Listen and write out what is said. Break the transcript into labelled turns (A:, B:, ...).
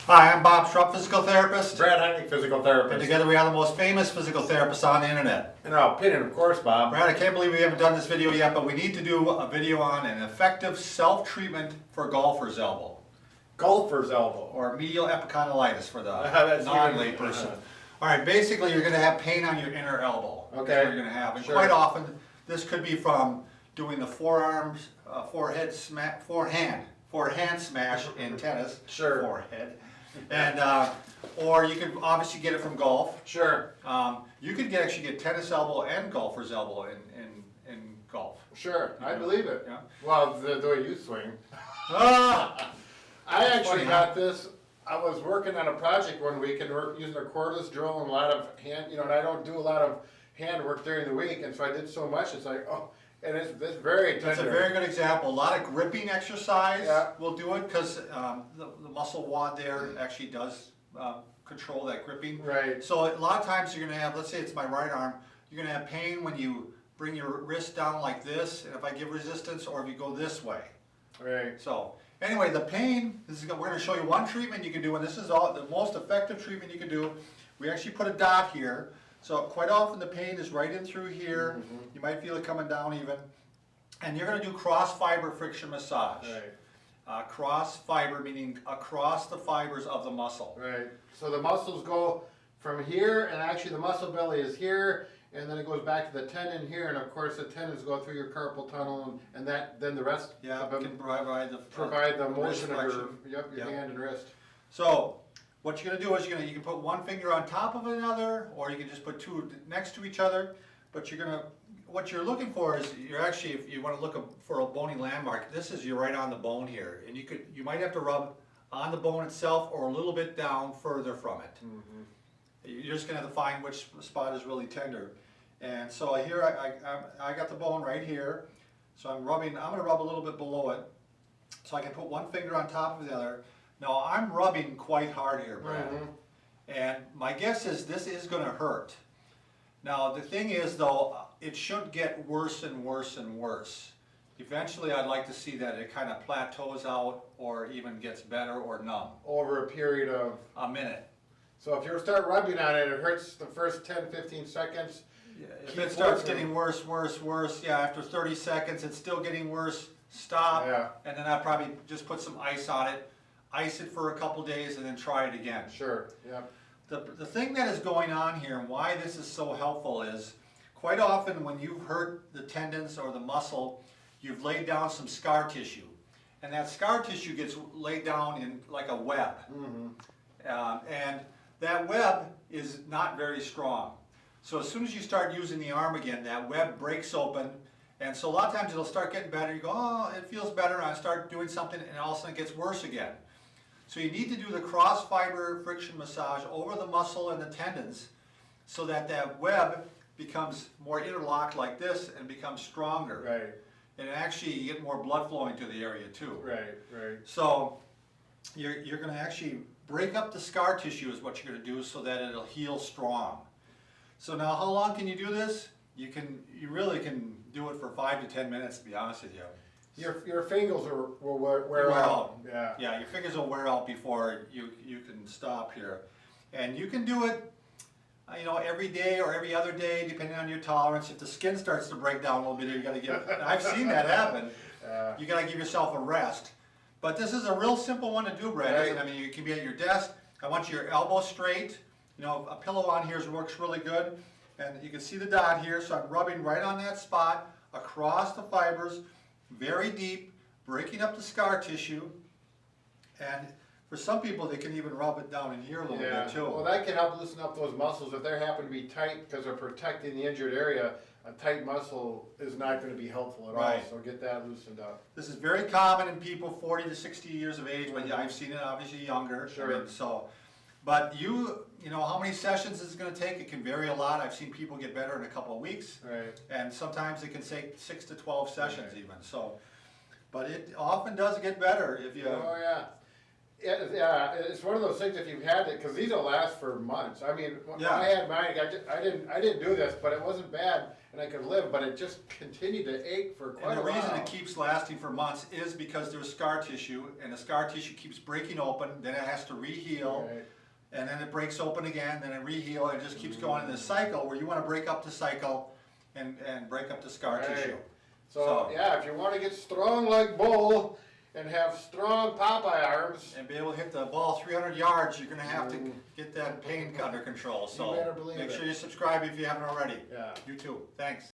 A: Hi, I'm Bob Schrupp, physical therapist.
B: Brad Heineck, physical therapist.
A: And together we are the most famous physical therapists on the internet.
B: In our opinion, of course, Bob.
A: Brad, I can't believe we haven't done this video yet, but we need to do a video on an effective self-treatment for golfer's elbow.
B: Golfer's elbow.
A: Or medial epicondylitis for the
B: That's
A: non-lay
B: even-
A: person. All right, basically you're going to have pain on your inner elbow.
B: Okay.
A: That's what you're going to have. And
B: Sure.
A: quite often, this could be from doing the forehand smash in tennis.
B: Sure.
A: Forehead. And, or you could obviously get it from golf.
B: Sure.
A: You could actually get tennis elbow and golfer's elbow in golf.
B: Sure, I believe it.
A: Yeah.
B: Well, the way you swing.
A: Ah!
B: I actually
A: Funny,
B: got this. I was working on a project one week and using a cordless drill and a lot of hand, and I don't do a lot of hand work during the week, and so I did so much. It's like, oh, and it's very tender.
A: That's a very good example. A lot of gripping exercise
B: Yeah.
A: will do it because the muscle wad there actually does control that gripping.
B: Right.
A: So a lot of times you're going to have, let's say it's my right arm, you're going to have pain when you bring your wrist down like this, and if I give resistance, or if you go this way.
B: Right.
A: So anyway, the pain, we're going to show you one treatment you can do, and this is the most effective treatment you can do. We actually put a dot here. So quite often the pain is right in through here.
B: Mm-hmm.
A: You might feel it coming down even. And you're going to do cross fiber friction massage.
B: Right.
A: Cross fiber meaning across the fibers of the muscle.
B: Right. So the muscles go from here, and actually the muscle belly is here, and then it goes back to the tendon here, and of course the tendons go through your carpal tunnel, and that then the rest
A: Yeah,
B: of
A: we
B: them
A: can provide the
B: motion of your,
A: flexion.
B: your
A: Yep.
B: hand and wrist.
A: So what you're going to do is you can put one finger on top of another, or you can just put two next to each other. But what you're looking for is you're actually, if you want to look for a bony landmark, this is you're right on the bone here, and you might have to rub on the bone itself or a little bit down further from it.
B: Mm-hmm.
A: You're just going to have to find which spot is really tender. And so here I got the bone right here, so I'm going to rub a little bit below it, so I can put one finger on top of the other. Now I'm rubbing quite hard here, Brad,
B: Mm-hmm.
A: and my guess is this is going to hurt. Now the thing is though, it should get worse and worse and worse. Eventually I'd like to see that it kind of plateaus out or even gets better or numb.
B: Over a period of,
A: A minute.
B: so if you start rubbing on it, it hurts the first 10-15 seconds.
A: If
B: Keep
A: it starts
B: working.
A: getting worse, yeah, after 30 seconds it's still getting worse, stop,
B: Yeah.
A: and then I'd probably just put some ice on it, ice it for a couple days and then try it again.
B: Sure, yep.
A: The thing that is going on here and why this is so helpful is quite often when you've hurt the tendons or the muscle, you've laid down some scar tissue. And that scar tissue gets laid down in like a web.
B: Mm-hmm.
A: And that web is not very strong. So as soon as you start using the arm again, that web breaks open. And so a lot of times it'll start getting better. You go, oh, it feels better. And I start doing something and all of a sudden it gets worse again. So you need to do the cross fiber friction massage over the muscle and the tendons so that that web becomes more interlocked like this and becomes stronger.
B: Right,
A: And actually you get more blood flowing to the area too.
B: right, right.
A: So you're going to actually break up the scar tissue is what you're going to do so that it'll heal strong. So now how long can you do this? You really can do it for 5 to 10 minutes, to be honest with you.
B: Your fingers will wear out. Yeah.
A: Yeah, your fingers will wear out before you can stop here. And you can do it every day or every other day, depending on your tolerance. If the skin starts to break down a little bit, you got to give. I've seen that happen. You got to give yourself a rest. But this is a real simple one to do, Brad.
B: Right.
A: Isn't it? I mean, you can be at your desk. I want your elbow straight. A pillow on here works really good. And you can see the dot here, so I'm rubbing right on that spot across the fibers, very deep, breaking up the scar tissue. And for some people, they can even rub it down in here a little bit too.
B: Well, that can help loosen up those muscles. If they happen to be tight because they're protecting the injured area, a tight muscle is not going to be helpful at all.
A: Right.
B: So get that loosened up.
A: This is very common in people 40 to 60 years of age, but yeah, I've seen it obviously younger.
B: Sure.
A: I mean, but how many sessions is it going to take? It can vary a lot. I've seen people get better in a couple of weeks.
B: Right.
A: And sometimes it can take 6 to 12 sessions even. So, but it often does get better if you.
B: Oh yeah. yeah, it's one of those things if you've had it, cause these will last for months. I mean, when
A: Yeah.
B: I had mine, I didn't do this, but it wasn't bad and I could live, but it just continued to ache for quite
A: And
B: a
A: the
B: while.
A: reason it keeps lasting for months is because there's scar tissue, and the scar tissue keeps breaking open, then it has to re-heal,
B: Right.
A: and then it breaks open again, then it re-heal, and it just keeps going in this cycle where you wanna break up the cycle and break up the scar
B: Right.
A: tissue.
B: So, yeah, if you wanna get strong like Bull and have strong Popeye arms,
A: And be able to hit the ball 300 yards, you're gonna have to get that pain under control, so
B: better believe
A: make
B: it.
A: sure you subscribe if you haven't already.
B: yeah.
A: You too, thanks.